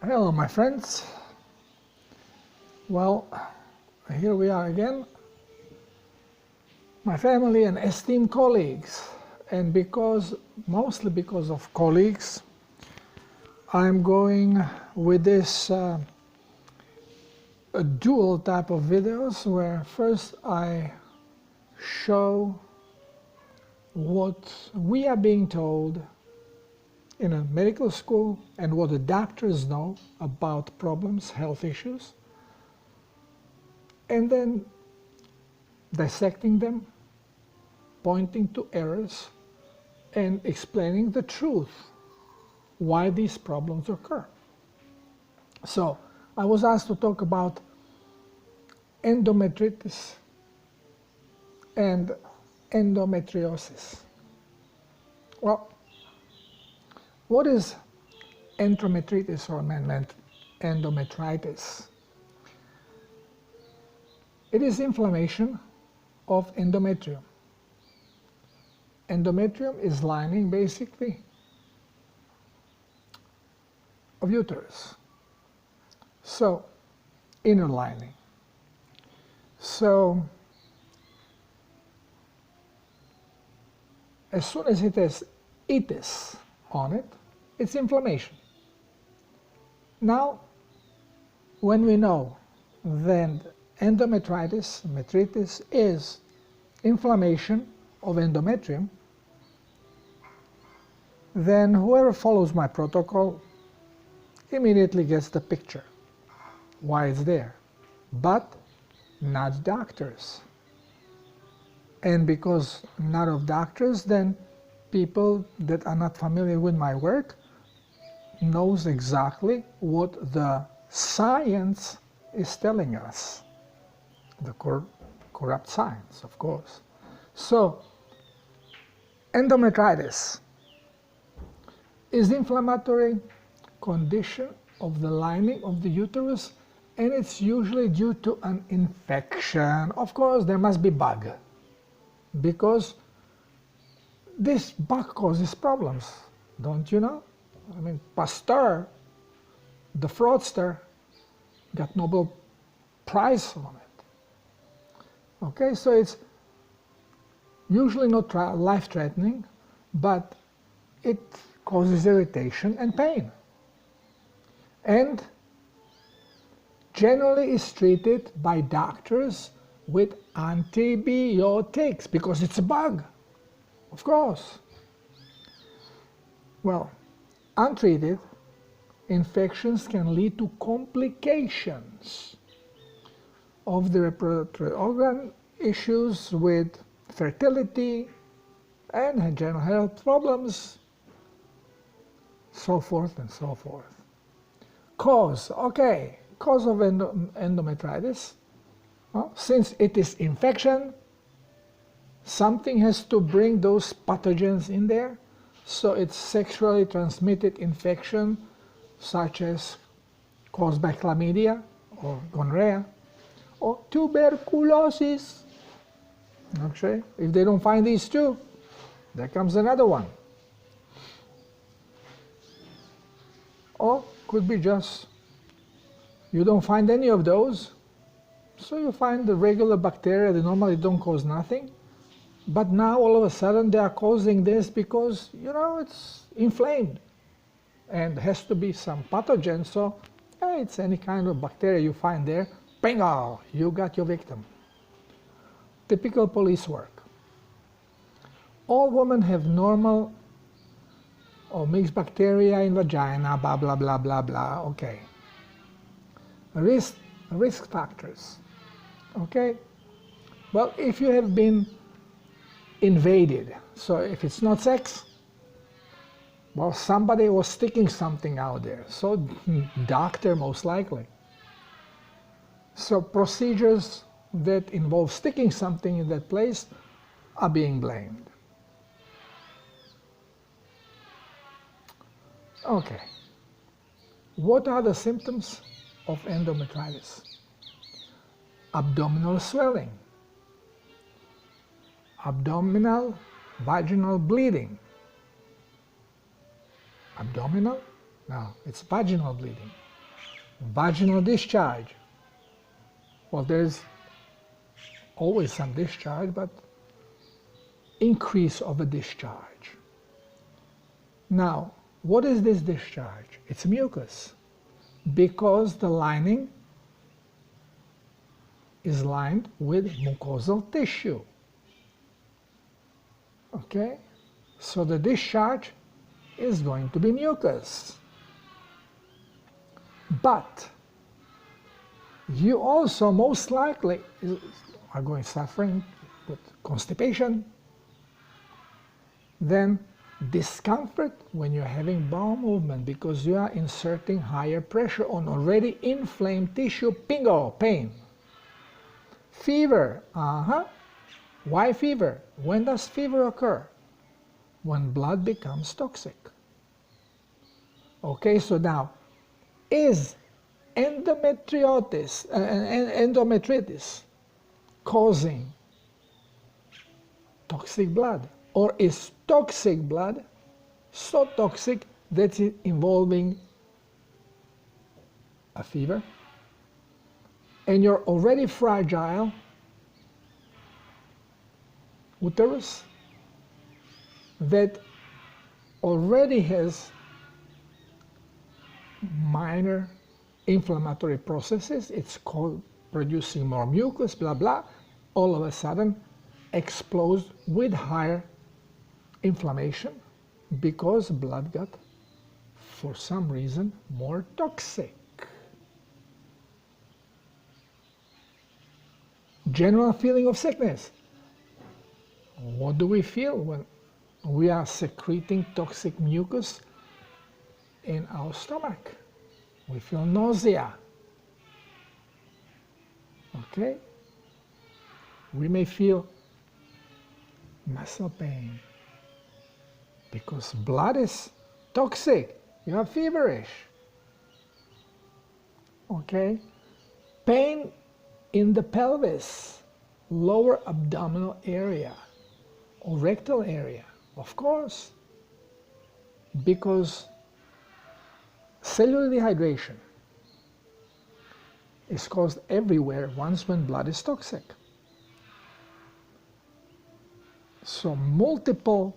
Hello, my friends. Well, here we are again, my family and esteemed colleagues. And mostly because of colleagues, I'm going with this a dual type of videos where first I show what we are being told in a medical school and what the doctors know about problems, health issues, and then dissecting them, pointing to errors, and explaining the truth, why these problems occur. So, I was asked to talk about endometritis and endometriosis. Well, what is endometritis or endometritis? It is inflammation of endometrium. Endometrium is lining, basically, of uterus. So, inner lining. So, as soon as it has itis on it, it's inflammation. Now, when we know that metritis is inflammation of endometrium, then whoever follows my protocol immediately gets the picture, why it's there. But not doctors. And because not of doctors, then people that are not familiar with my work knows exactly what the science is telling us. The corrupt science, of course. So, endometritis is inflammatory condition of the lining of the uterus, and it's usually due to an infection. Of course, there must be bug, because this bug causes problems, don't you know? I mean, Pasteur, the fraudster, got Nobel Prize on it. Okay, so it's usually not life-threatening, but it causes irritation and pain. And generally is treated by doctors with antibiotics, because it's a bug, of course. Well, untreated, infections can lead to complications of the reproductive organ issues with fertility and general health problems, so forth and so forth. Cause, okay, cause of endometritis. Well, since it is infection, something has to bring those pathogens in there. So it's sexually transmitted infection, such as caused by chlamydia or gonorrhea or tuberculosis. Okay, if they don't find these two, there comes another one. Or could be just you don't find any of those, so you find the regular bacteria that normally don't cause nothing, but now all of a sudden they are causing this because, you know, it's inflamed and has to be some pathogen. So it's any kind of bacteria you find there, bingo, you got your victim. Typical police work. All women have normal or mixed bacteria in vagina, blah, blah, blah, blah, blah, okay. Risk factors, okay? Well, if you have been invaded, so if it's not sex, well, somebody was sticking something out there, so doctor most likely. So procedures that involve sticking something in that place are being blamed. Okay, what are the symptoms of endometritis? Abdominal swelling, abdominal vaginal bleeding. Abdominal? No, it's vaginal bleeding. Vaginal discharge. Well, there's always some discharge, but increase of a discharge. Now, what is this discharge? It's mucus, because the lining is lined with mucosal tissue. Okay? So the discharge is going to be mucus. But you also most likely are going suffering with constipation, then discomfort when you're having bowel movement because you are inserting higher pressure on already inflamed tissue, bingo, pain. Fever, Why fever? When does fever occur? When blood becomes toxic. Okay, so now, is endometritis causing toxic blood? Or is toxic blood so toxic that it's involving a fever? And you're already fragile uterus that already has minor inflammatory processes, it's called producing more mucus, blah, blah, all of a sudden explodes with higher inflammation because blood got, for some reason, more toxic. General feeling of sickness. What do we feel when we are secreting toxic mucus in our stomach? We feel nausea. Okay? We may feel muscle pain because blood is toxic. You are feverish. Okay? Pain in the pelvis, lower abdominal area, or rectal area, of course, because cellular dehydration is caused everywhere once when blood is toxic. So multiple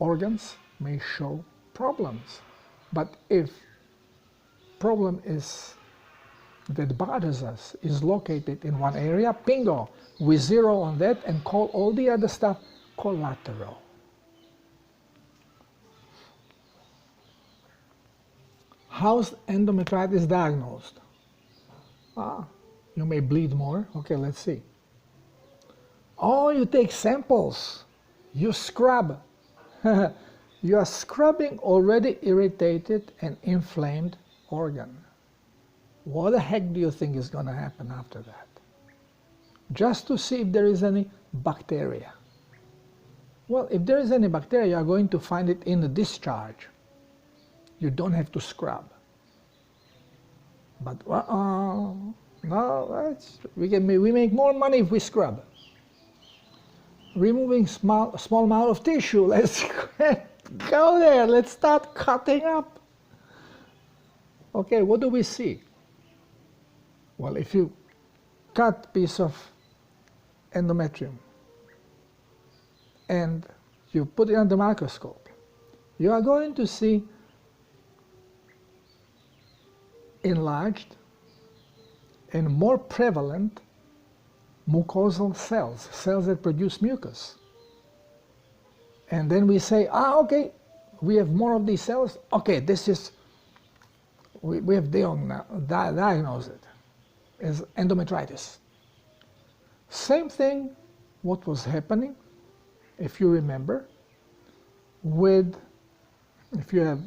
organs may show problems, but if problem is that bothers us is located in one area, bingo, we zero on that and call all the other stuff collateral. How's endometritis diagnosed? You may bleed more. Okay, let's see. Oh, you take samples. You scrub. You are scrubbing already irritated and inflamed organ. What the heck do you think is going to happen after that? Just to see if there is any bacteria. Well, if there is any bacteria, you are going to find it in the discharge. You don't have to scrub. But no, we make more money if we scrub. Removing small amount of tissue. Let's go there. Let's start cutting up. Okay, what do we see? Well, if you cut piece of endometrium and you put it under the microscope, you are going to see enlarged and more prevalent mucosal cells, cells that produce mucus. And then we say, okay, we have more of these cells. Okay, this is, we have diagnosed it as endometritis. Same thing what was happening, if you remember, with, if you have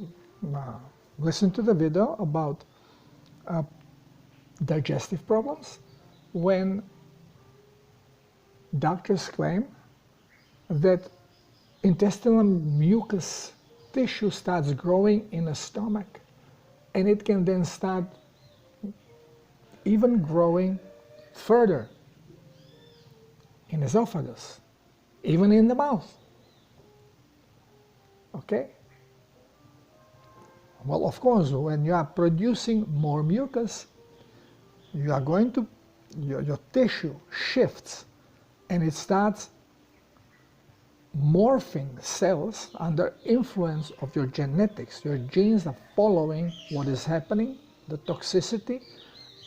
listened to the video about digestive problems, when doctors claim that intestinal mucus tissue starts growing in the stomach, and it can then start even growing further in esophagus, even in the mouth. Okay? Well, of course, when you are producing more mucus, you are going to, your tissue shifts and it starts morphing cells under influence of your genetics. Your genes are following what is happening, the toxicity,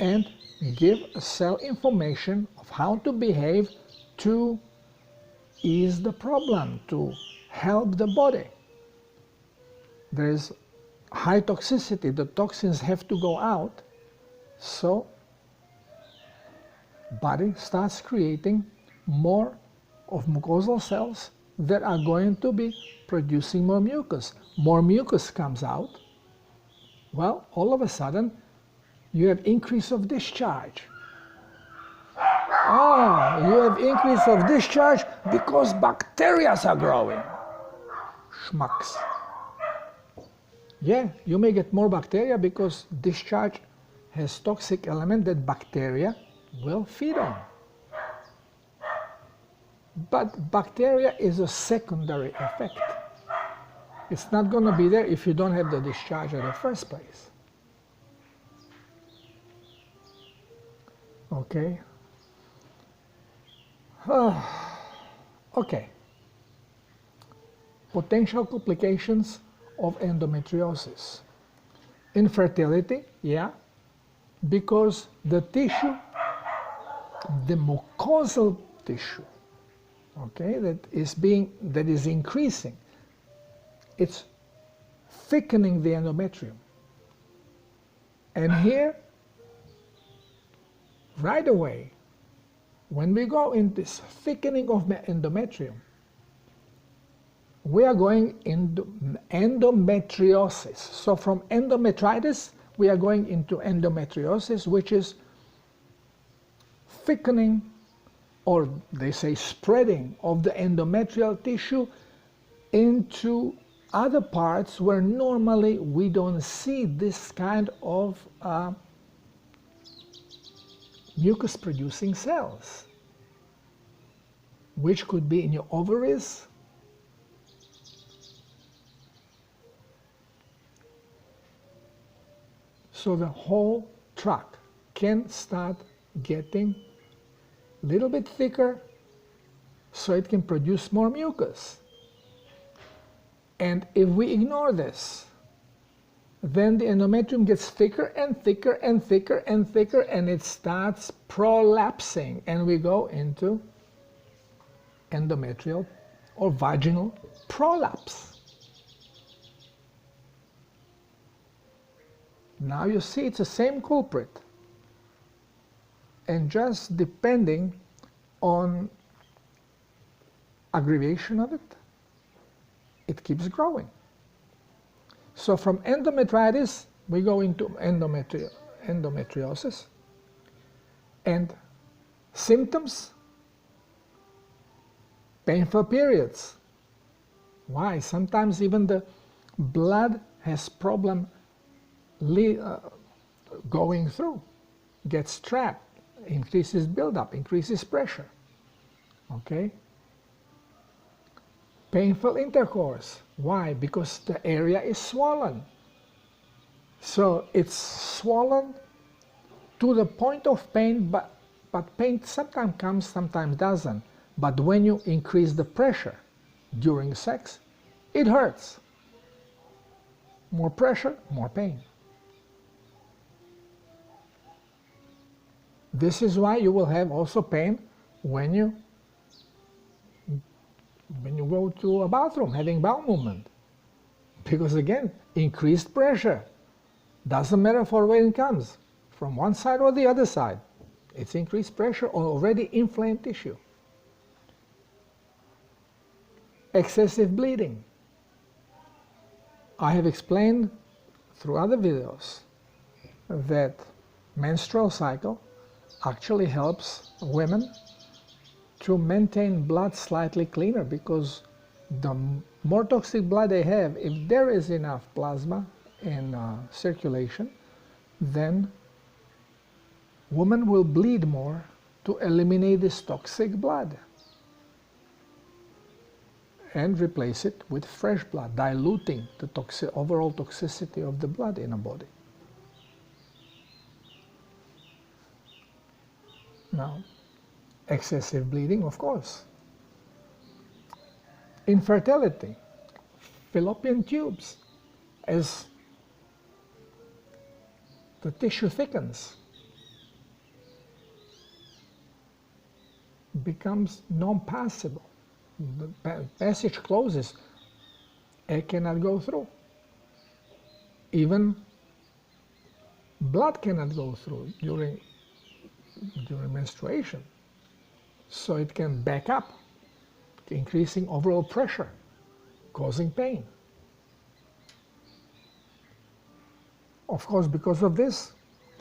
and give a cell information of how to behave to ease the problem, to help the body. There is high toxicity, the toxins have to go out, so body starts creating more of mucosal cells that are going to be producing more mucus. More mucus comes out, well, all of a sudden you have increase of discharge. Ah, you have increase of discharge because bacteria are growing. Schmucks. Yeah, you may get more bacteria because discharge has toxic element that bacteria will feed on. But bacteria is a secondary effect. It's not going to be there if you don't have the discharge in the first place. Okay. Okay. Potential complications of endometriosis. Infertility, yeah, because the tissue, the mucosal tissue, okay, that is increasing, it's thickening the endometrium. And here, right away, when we go in this thickening of the endometrium, we are going into endometriosis. So from endometritis, we are going into endometriosis, which is thickening, or they say spreading, of the endometrial tissue into other parts where normally we don't see this kind of mucus-producing cells, which could be in your ovaries, so the whole tract can start getting a little bit thicker so it can produce more mucus. And if we ignore this, then the endometrium gets thicker and thicker and thicker and thicker, and it starts prolapsing, and we go into endometrial or vaginal prolapse. Now you see it's the same culprit, and just depending on aggravation of it, it keeps growing. So from endometritis, we go into endometriosis, and symptoms, painful periods. Why? Sometimes even the blood has problem going through, gets trapped, increases buildup, increases pressure. Okay? Painful intercourse. Why? Because the area is swollen. So it's swollen to the point of pain, but pain sometimes comes, sometimes doesn't. But when you increase the pressure during sex, it hurts. More pressure, more pain. This is why you will have also pain when you go to a bathroom having bowel movement. Because again, increased pressure. Doesn't matter for where it comes, from one side or the other side. It's increased pressure on already inflamed tissue. Excessive bleeding. I have explained through other videos that menstrual cycle actually helps women to maintain blood slightly cleaner, because the more toxic blood they have, if there is enough plasma in circulation, then women will bleed more to eliminate this toxic blood. and replace it with fresh blood, diluting the overall toxicity of the blood in a body. Now, excessive bleeding, of course. Infertility, fallopian tubes, as the tissue thickens, becomes non-passable. The passage closes, it cannot go through. Even blood cannot go through during menstruation. So it can back up, increasing overall pressure, causing pain. Of course, because of this,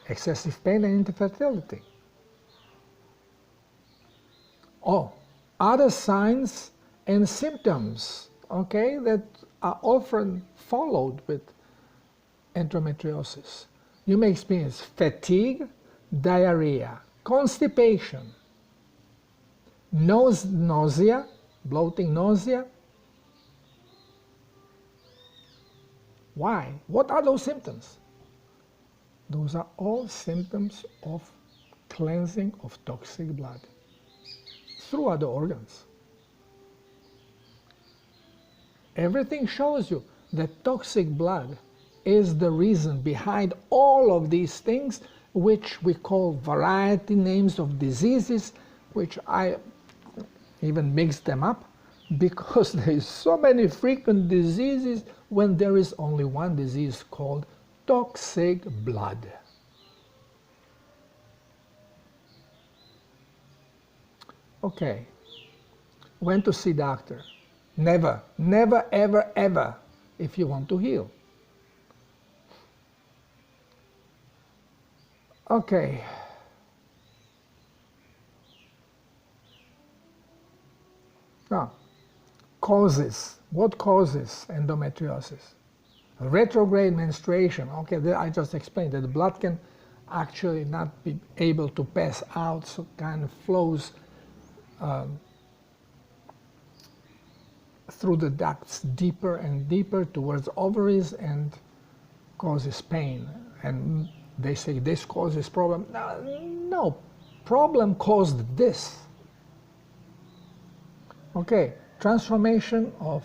excessive pain and infertility. Oh, other signs and symptoms, okay, that are often followed with endometriosis. You may experience fatigue, diarrhea, constipation, nausea, bloating, nausea. Why? What are those symptoms? Those are all symptoms of cleansing of toxic blood through other organs. Everything shows you that toxic blood is the reason behind all of these things, which we call variety names of diseases, which I even mixed them up, because there is so many frequent diseases when there is only one disease called toxic blood. Okay, when to see doctor? Never, never, ever, ever, if you want to heal. Okay. Now, causes. What causes endometriosis? Retrograde menstruation. Okay, I just explained that the blood can actually not be able to pass out, so kind of flows through the ducts deeper and deeper towards ovaries and causes pain. And they say this causes problem. No, problem caused this. Okay, transformation of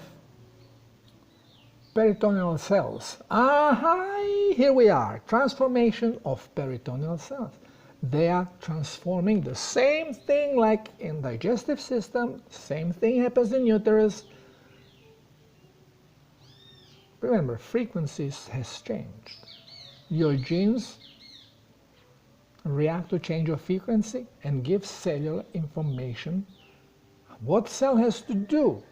peritoneal cells. Here we are, transformation of peritoneal cells. They are transforming the same thing like in digestive system, same thing happens in uterus. Remember, frequencies has changed. Your genes react to change of frequency and give cellular information. What cell has to do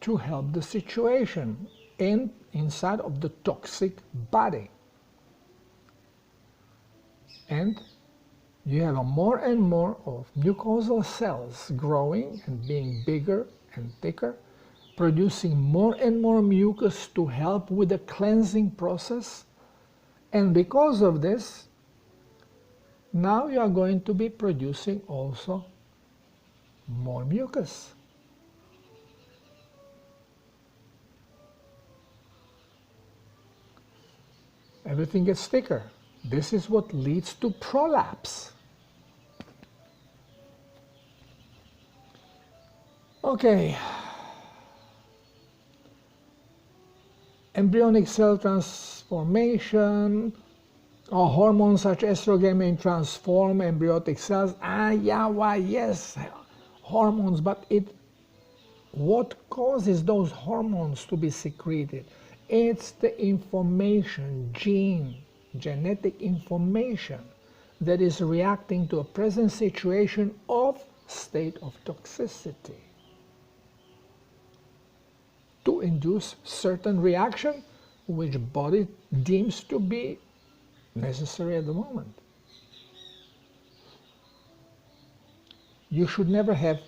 to help the situation inside of the toxic body? And you have more and more of mucosal cells growing and being bigger and thicker, producing more and more mucus to help with the cleansing process. And because of this, now you are going to be producing also more mucus. Everything gets thicker. This is what leads to prolapse. Okay. Embryonic cell transformation, or hormones such as estrogen may transform embryonic cells. Yes, hormones, but what causes those hormones to be secreted? It's the information, genetic information that is reacting to a present situation of state of toxicity to induce certain reaction which body deems to be necessary at the moment. You should never have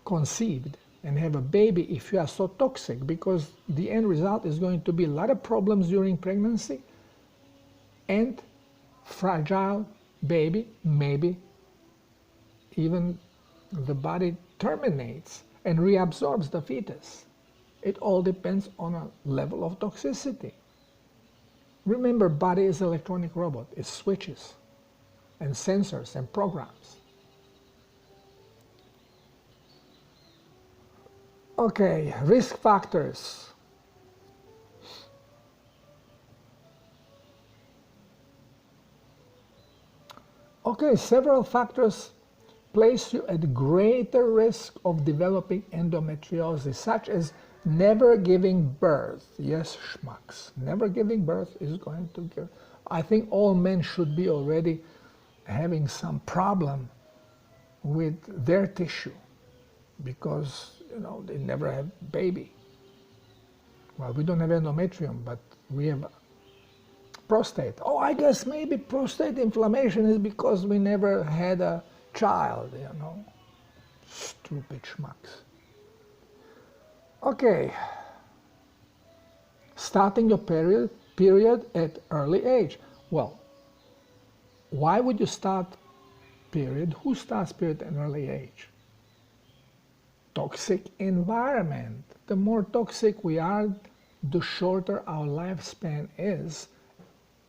conceived and have a baby if you are so toxic, because the end result is going to be a lot of problems during pregnancy and fragile baby, maybe even the body terminates and reabsorbs the fetus. It all depends on a level of toxicity. Remember, body is an electronic robot. It switches and sensors and programs. Okay, risk factors. Okay, several factors place you at greater risk of developing endometriosis, such as never giving birth. Yes, schmucks. Never giving birth is going to give. I think all men should be already having some problem with their tissue because, you know, they never have baby. Well, we don't have endometrium, but we have prostate. Oh, I guess maybe prostate inflammation is because we never had a child, you know. Stupid schmucks. Okay. Starting your period at early age. Well, why would you start period? Who starts period at an early age? Toxic environment. The more toxic we are, the shorter our lifespan is.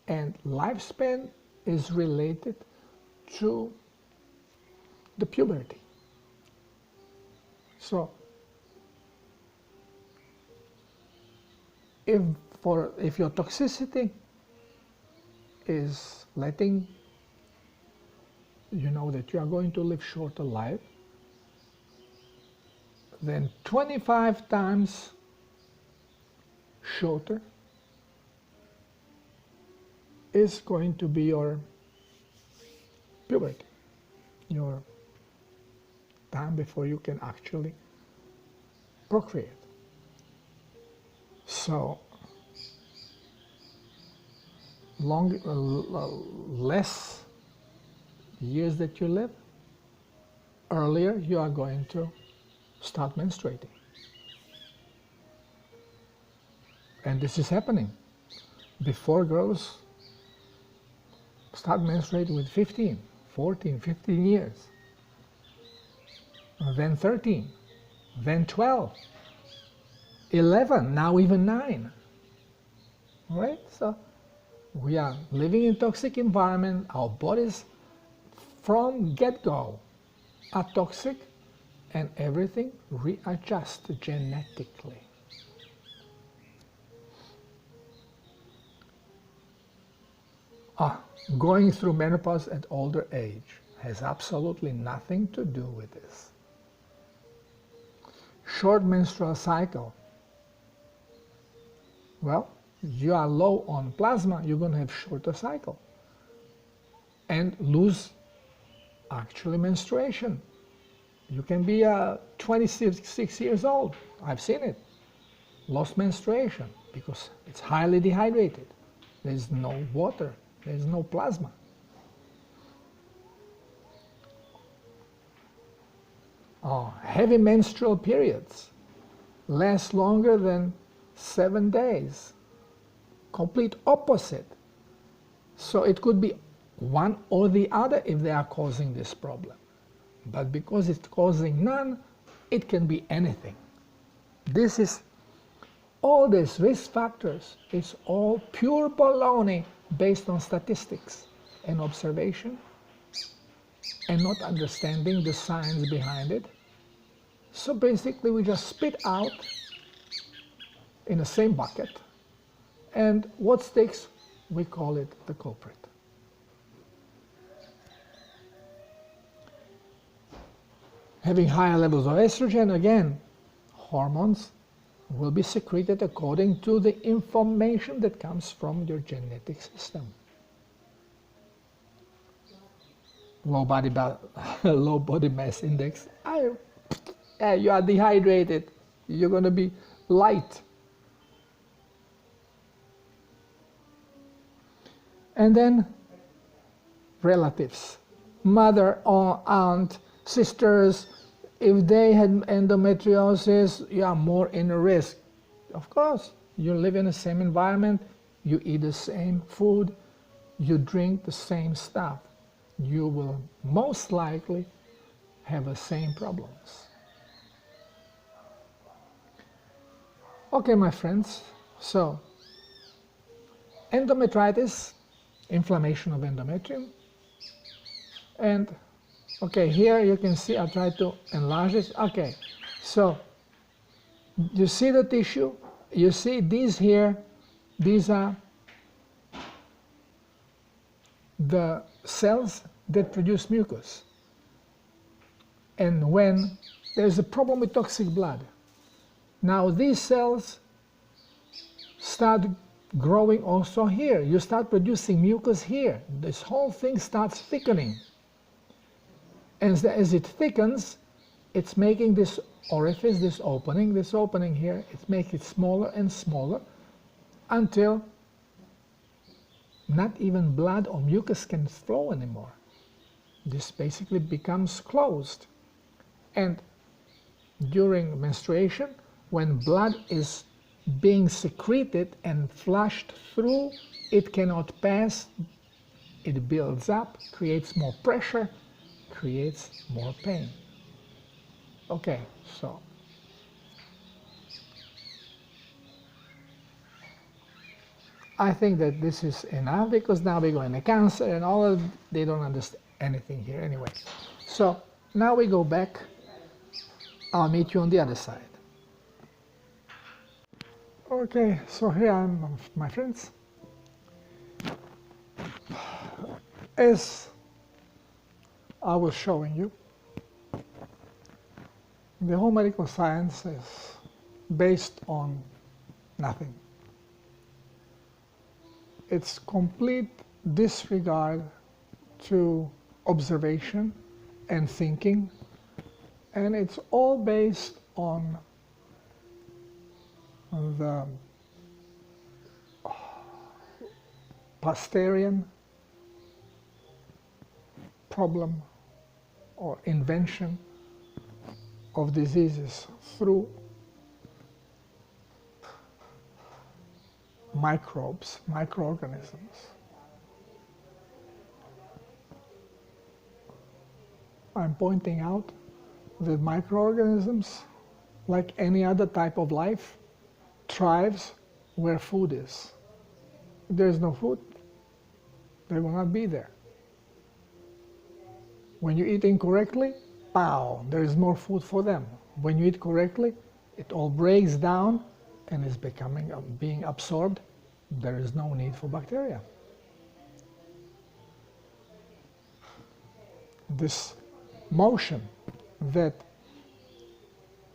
And lifespan is related to the puberty. So, if your toxicity is letting you know that you are going to live shorter life, then 25 times shorter is going to be your puberty, your time before you can actually procreate. So, less years that you live, earlier you are going to start menstruating. And this is happening. Before girls start menstruating with 15, 14, 15 years. Then 13, then 12, 11, now even 9. All right? So we are living in a toxic environment. Our bodies from get-go are toxic, and everything readjusts genetically. Going through menopause at older age has absolutely nothing to do with this. Short menstrual cycle. Well, you are low on plasma, you're going to have shorter cycle and lose actually menstruation. You can be 26 years old. I've seen it. Lost menstruation because it's highly dehydrated. There's no water. There's no plasma. Heavy menstrual periods last longer than 7 days. Complete opposite. So it could be one or the other if they are causing this problem. But because it's causing none, it can be anything. This is all these risk factors. It's all pure baloney based on statistics and observation and not understanding the science behind it. So basically we just spit out in the same bucket, and what sticks, we call it the culprit. Having higher levels of estrogen, again, hormones will be secreted according to the information that comes from your genetic system. Low body mass index. You are dehydrated. You're going to be light. And then relatives, mother or aunt, sisters. If they had endometriosis, you are more in risk. Of course, you live in the same environment, you eat the same food, you drink the same stuff. You will most likely have the same problems. Okay, my friends, so endometritis, inflammation of endometrium, and okay, here you can see I try to enlarge it. Okay, so you see the tissue, you see these here, these are the cells that produce mucus. And when there's a problem with toxic blood, now these cells start growing also here. You start producing mucus here. This whole thing starts thickening. And as it thickens, it's making this orifice, this opening here, it makes it smaller and smaller until not even blood or mucus can flow anymore. This basically becomes closed. And during menstruation, when blood is being secreted and flushed through, it cannot pass, it builds up, creates more pressure, creates more pain. Okay, so I think that this is enough, because now we go into cancer and all of, they don't understand anything here anyway. So now we go back. I'll meet you on the other side. Okay, so here I am, my friends. As I was showing you, the whole medical science is based on nothing. It's complete disregard to observation and thinking, and it's all based on the Pasteurian problem or invention of diseases through microbes, microorganisms. I'm pointing out that microorganisms, like any other type of life, thrives where food is. If there is no food, they will not be there. When you eat incorrectly, pow, there is more food for them. When you eat correctly, it all breaks down and is being absorbed. There is no need for bacteria. This motion that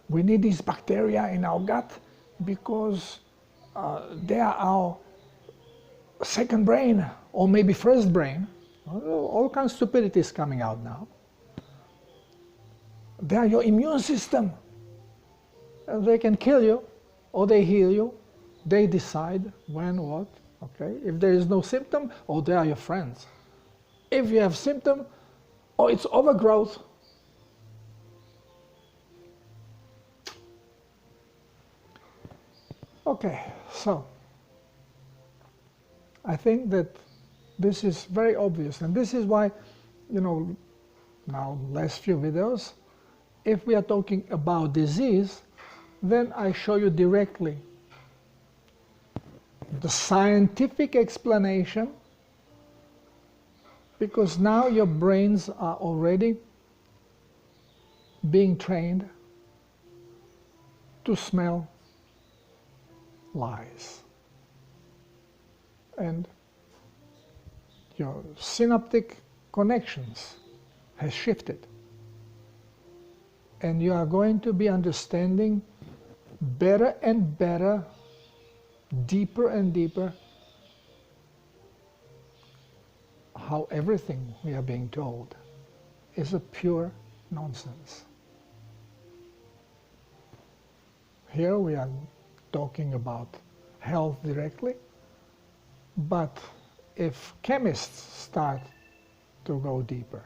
we need these bacteria in our gut because they are our second brain, or maybe first brain. All kinds of stupidity is coming out now. They are your immune system. And they can kill you or they heal you. They decide when, what, okay? If there is no symptom, oh, they are your friends. If you have symptom, oh, it's overgrowth. Okay, so I think that this is very obvious, and this is why, now last few videos, if we are talking about disease, then I show you directly the scientific explanation, because now your brains are already being trained to smell lies. And your synaptic connections has shifted. And you are going to be understanding better and better, deeper and deeper, how everything we are being told is a pure nonsense. Here we are talking about health directly, but if chemists start to go deeper,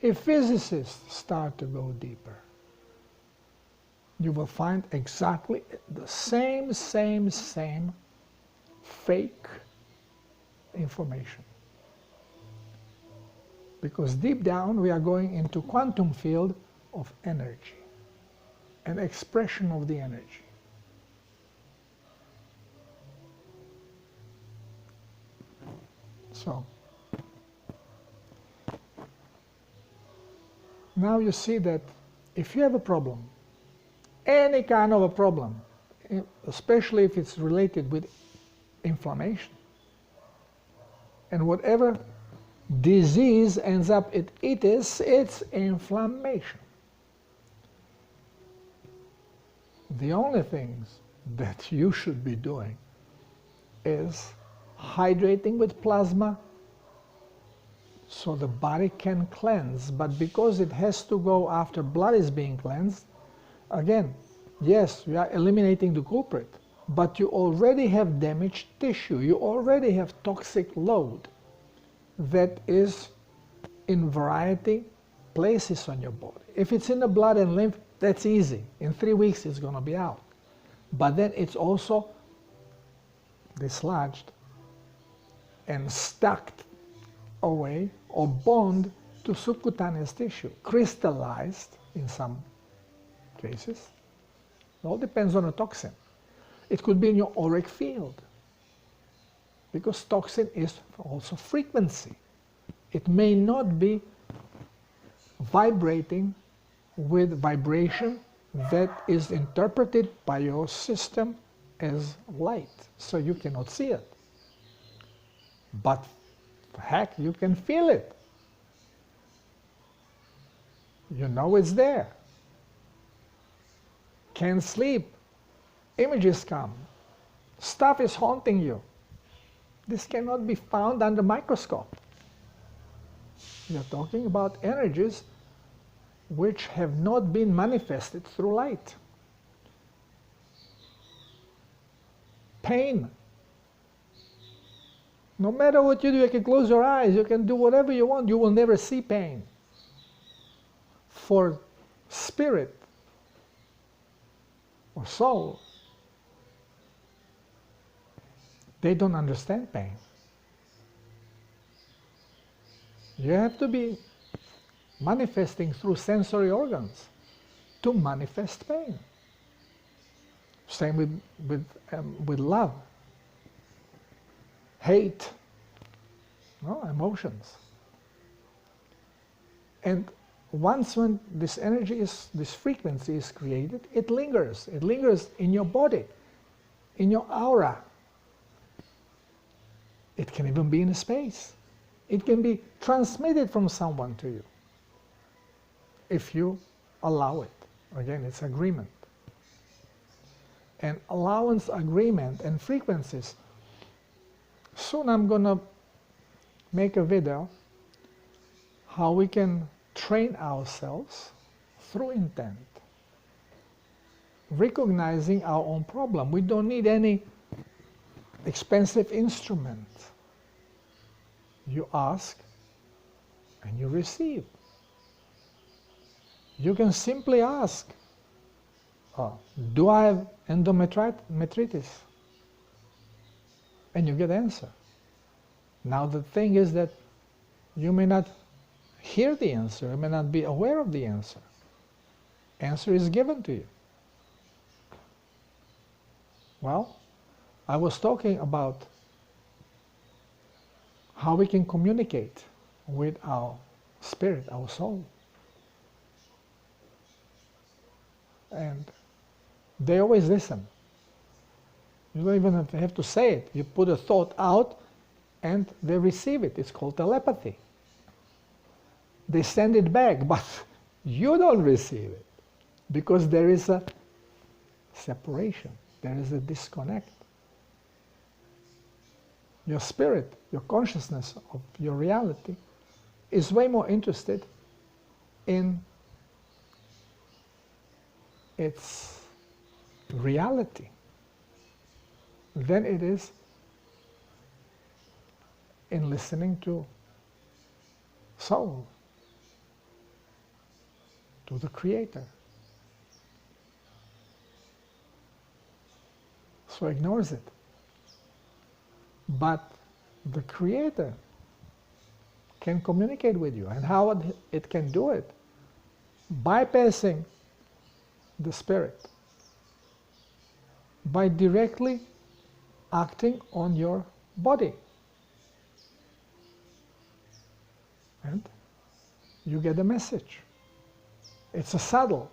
if physicists start to go deeper, you will find exactly the same fake information. Because deep down we are going into quantum field of energy, an expression of the energy. So now you see that if you have a problem, any kind of a problem, especially if it's related with inflammation, and whatever disease ends up it's inflammation. The only things that you should be doing is hydrating with plasma so the body can cleanse. But because it has to go after blood is being cleansed, again, yes, you are eliminating the culprit, but you already have damaged tissue. You already have toxic load that is in variety places on your body. If it's in the blood and lymph, that's easy. In 3 weeks it's going to be out. But then it's also dislodged and stuck away or bound to subcutaneous tissue, crystallized in some cases. It all depends on the toxin. It could be in your auric field, because toxin is also frequency. It may not be vibrating with vibration that is interpreted by your system as light, so you cannot see it. But heck, you can feel it. You know it's there. Can't sleep. Images come. Stuff is haunting you. This cannot be found under microscope. We are talking about energies which have not been manifested through light. Pain. No matter what you do, you can close your eyes, you can do whatever you want, you will never see pain. For spirit or soul, they don't understand pain. You have to be manifesting through sensory organs to manifest pain. Same with love, hate, no, emotions. And once when this energy is, this frequency is created, it lingers. It lingers in your body, in your aura. It can even be in space. It can be transmitted from someone to you, if you allow it. Again, it's agreement. And allowance, agreement, and frequencies. Soon I'm going to make a video how we can train ourselves through intent, recognizing our own problem. We don't need any expensive instrument. You ask and you receive. You can simply ask, do I have endometritis? And you get answer. Now the thing is that you may not hear the answer, you may not be aware of the answer. Answer is given to you. Well, I was talking about how we can communicate with our spirit, our soul. And they always listen. You don't even have to say it. You put a thought out and they receive it. It's called telepathy. They send it back, but you don't receive it because there is a separation. There is a disconnect. Your spirit, your consciousness of your reality is way more interested in its reality than it is in listening to soul, to the Creator. So ignores it. But the Creator can communicate with you. And how it can do it? Bypassing the spirit. By directly acting on your body. And you get a message. It's a saddle.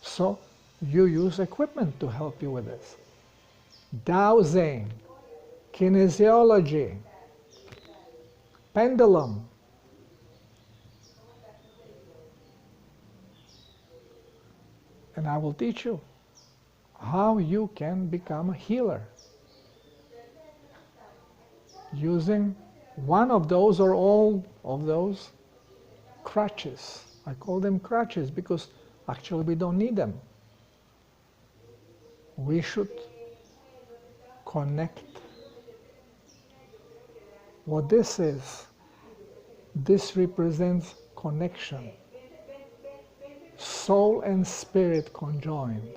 So you use equipment to help you with this. Dowsing, kinesiology, pendulum. And I will teach you how you can become a healer using one of those or all of those crutches. I call them crutches because actually we don't need them. We should connect. What this is, this represents connection. Soul and spirit conjoined.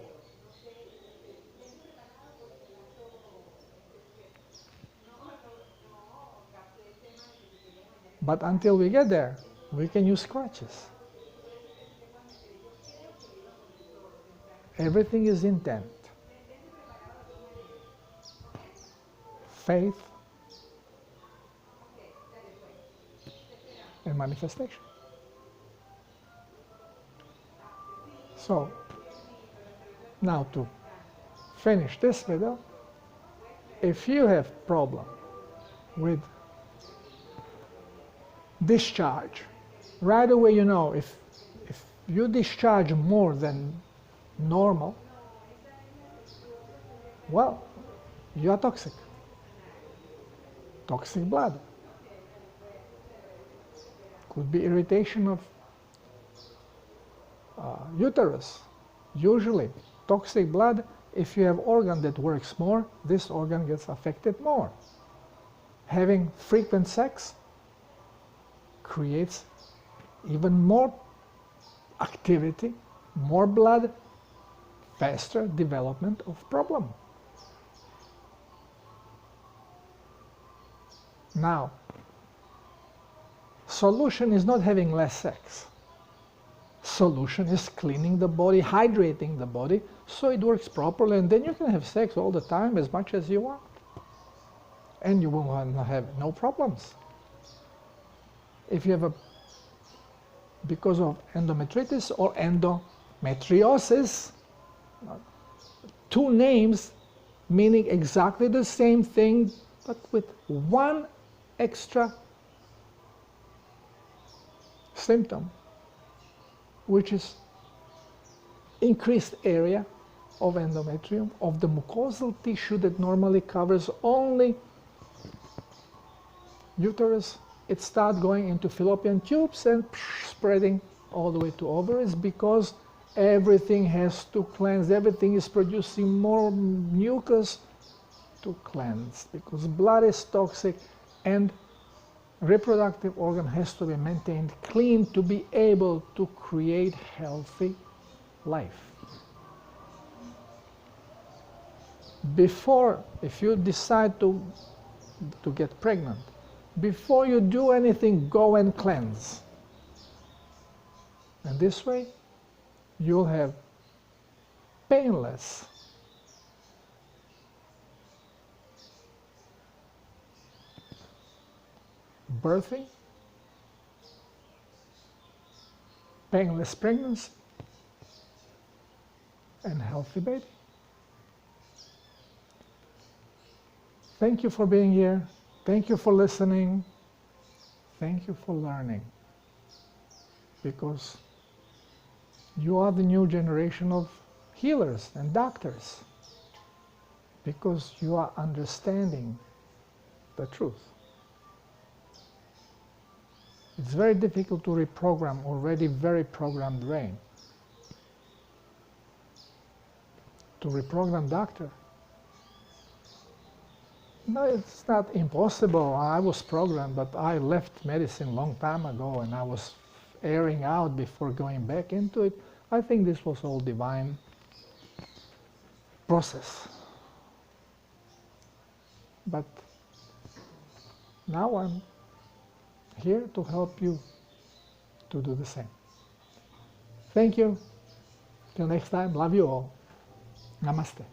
But until we get there, we can use crutches. Everything is intent. Faith and manifestation. So, now to finish this video, if you have problem with discharge, right away you know if you discharge more than normal, well, you are toxic. Toxic blood. Could be irritation of uterus. Usually, toxic blood, if you have organ that works more, this organ gets affected more. Having frequent sex creates even more activity, more blood, faster development of problem. Now, solution is not having less sex. Solution is cleaning the body, hydrating the body, so it works properly, and then you can have sex all the time as much as you want. And you will have no problems. If you have because of endometritis or endometriosis, two names meaning exactly the same thing, but with one extra symptom, which is increased area of endometrium, of the mucosal tissue that normally covers only uterus. It starts going into fallopian tubes and spreading all the way to ovaries because everything has to cleanse. Everything is producing more mucus to cleanse because blood is toxic and reproductive organ has to be maintained clean to be able to create healthy life. Before, if you decide to get pregnant, before you do anything, go and cleanse. And this way, you'll have painless birthing, painless pregnancy, and healthy baby. Thank you for being here. Thank you for listening. Thank you for learning. Because you are the new generation of healers and doctors. Because you are understanding the truth. It's very difficult to reprogram already very programmed brain. To reprogram doctor. No, it's not impossible. I was programmed, but I left medicine a long time ago and I was airing out before going back into it. I think this was all divine process. But now I'm here to help you to do the same. Thank you. Till next time, love you all. Namaste.